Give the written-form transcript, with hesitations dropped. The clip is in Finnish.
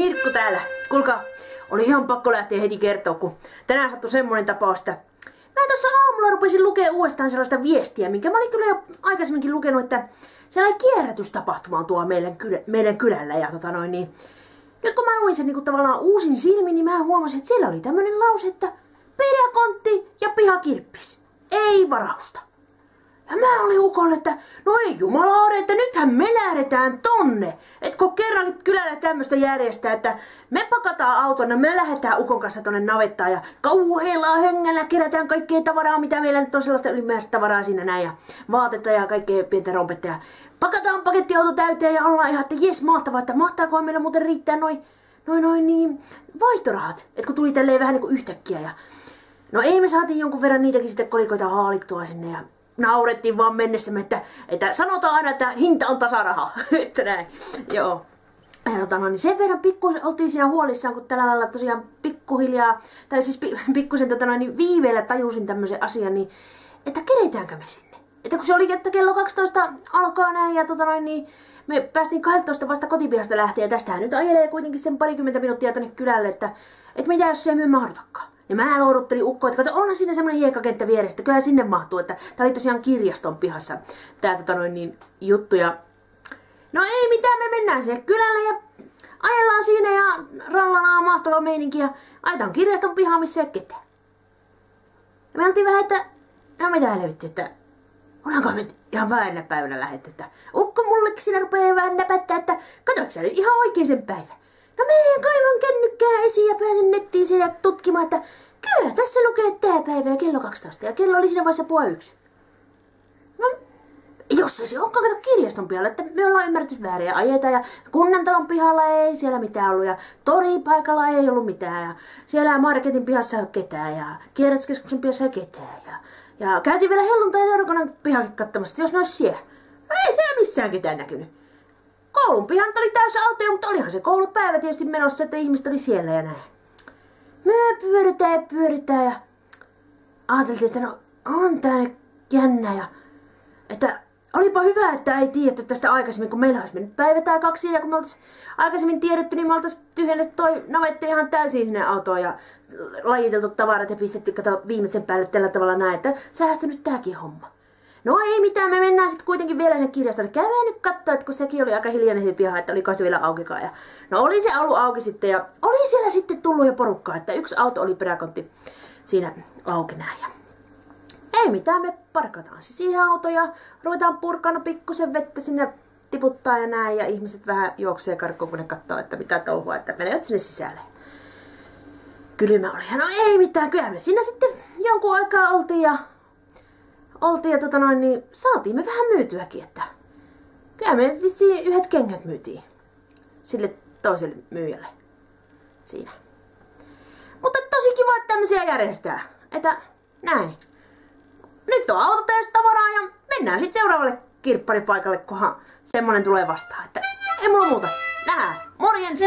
Mirkku täällä. Kuulkaa, oli ihan pakko lähteä heti kertoa, kun tänään sattui semmonen tapaus, että mä tuossa aamulla rupesin lukea uudestaan sellaista viestiä, minkä mä olin kyllä jo aikaisemminkin lukenut, että sellainen kierrätystapahtuma on tuolla meidän kylällä ja niin. Nyt kun mä luin sen niin tavallaan uusin silmin, niin mä huomasin, että siellä oli tämmönen lause, että peräkontti ja pihakirppis. Ei varausta. Ja mä olin ukolle, että no ei jumalaude, että nythän me lähdetään tonne. Et kun kerran kylällä tämmöstä järjestää, että me pakataan auton ja me lähdetään ukon kanssa tonne navettaan ja kauheella hengällä kerätään kaikkea tavaraa, mitä meillä nyt on sellaista ylimääräistä tavaraa siinä näin ja vaatetta ja kaikkea pientä rompetta. Ja pakataan pakettiauto täyteen ja ollaan ihan, että jes mahtavaa, että mahtaakohan meillä muuten riittää noin vaihtorahat. Et kun tuli tälleen vähän niinku yhtäkkiä ja no ei, me saatiin jonkun verran niitäkin sitten kolikoita haalittua sinne ja naurettiin vaan mennessämme, että sanotaan aina, että hinta on tasaraha. Että näin. Joo. Ja niin sen verran oltiin siinä huolissaan, kun tällä lailla tosiaan pikkuhiljaa, tai siis pikkusen niin viiveellä tajusin tämmöisen asian, niin että keretäänkö me sinne? Että kun se oli, että kello 12 alkaa näin ja niin me päästiin 12 vasta kotipihasta lähtien ja tästähän nyt ajelee kuitenkin sen parikymmentä minuuttia tonne kylälle, että me jää jos se ei myy mahdutakaan. Ja mä louduttelin ukkoa, että onhan siinä semmonen hiekkakenttä vierestä, kyllä sinne mahtuu, että tää oli tosiaan kirjaston pihassa tää juttuja. No ei mitään, me mennään sinne kylälle ja ajellaan siinä ja rallalaa mahtava meininki ja ajetaan kirjaston pihaa, missä ei ole ketään. Ja me oltiin vähän, että no mitä helvettiä, että ollaanko me ihan vääränä päivänä lähdetty, että ukko mullekin siinä rupeaa vähän näpättää, että katsoinko sä nyt ihan oikein sen päivän? No meidän kaivan kännykkää esiin ja pääsin nettiin siellä tutkimaan, että kyllä tässä lukee tää päivä ja kello 12 ja kello oli siinä vaiheessa 12:30. No, jos ei se olekaan, kato kirjaston pihalla, että me ollaan ymmärretty väärin ja ajetaan ja kunnantalon pihalla ei siellä mitään ollut ja toripaikalla ei ollut mitään ja siellä marketin pihassa ei ole ketään ja kierrätyskeskuksen pihassa ei ole ketään ja käytiin vielä helluntai ja seurakunnan pihakin katsomassa, jos ne olisi siellä. No ei siellä missään ketään näkynyt. Koulun pihan oli täysin autoja, mutta olihan se koulupäivä tietysti menossa, että ihmiset oli siellä ja näin. Me pyöritään ja ajateltiin, että no on tää jännä ja että olipa hyvä, että ei tiedetty tästä aikaisemmin, kun meillä olisi mennyt päivä tai kaksi ja kun me oltais aikaisemmin tiedetty, niin me oltais tyhjennetty toi navetta ihan täysin sinne autoon ja lajiteltu tavarat ja pistetty viimeisen päälle tällä tavalla näin, että säästynyt tääkin homma. No ei mitään, me mennään sitten kuitenkin vielä sinne kirjastolle. Käydään nyt katsoa, että kun sekin oli aika hiljainen se piha, että oliko se vielä aukikaan. Ja no oli se ollut auki sitten ja oli siellä sitten tullut jo porukkaa, että yksi auto oli peräkontti siinä auki näin. Ja ei mitään, me parkataan se siihen autoon ja ruvetaan purkana pikkusen vettä sinne tiputtaa ja näin. Ja ihmiset vähän juoksee karkkoon, kun ne katsoo, että mitä touhua, että menevät sinne sisälle. Kylmä oli. Ja no ei mitään, kyllä me siinä sitten jonkun aikaa oltiin ja niin saatiin me vähän myytyäkin, että kyllä me vissiin yhdet kengät myytiin sille toiselle myyjälle siinä. Mutta tosi kiva, että tämmöisiä järjestää, että näin. Nyt on auto täys tavaraa ja mennään sitten seuraavalle kirpparipaikalle, kunhan semmonen tulee vastaan, että ei mulla muuta. Nähdään, morjens!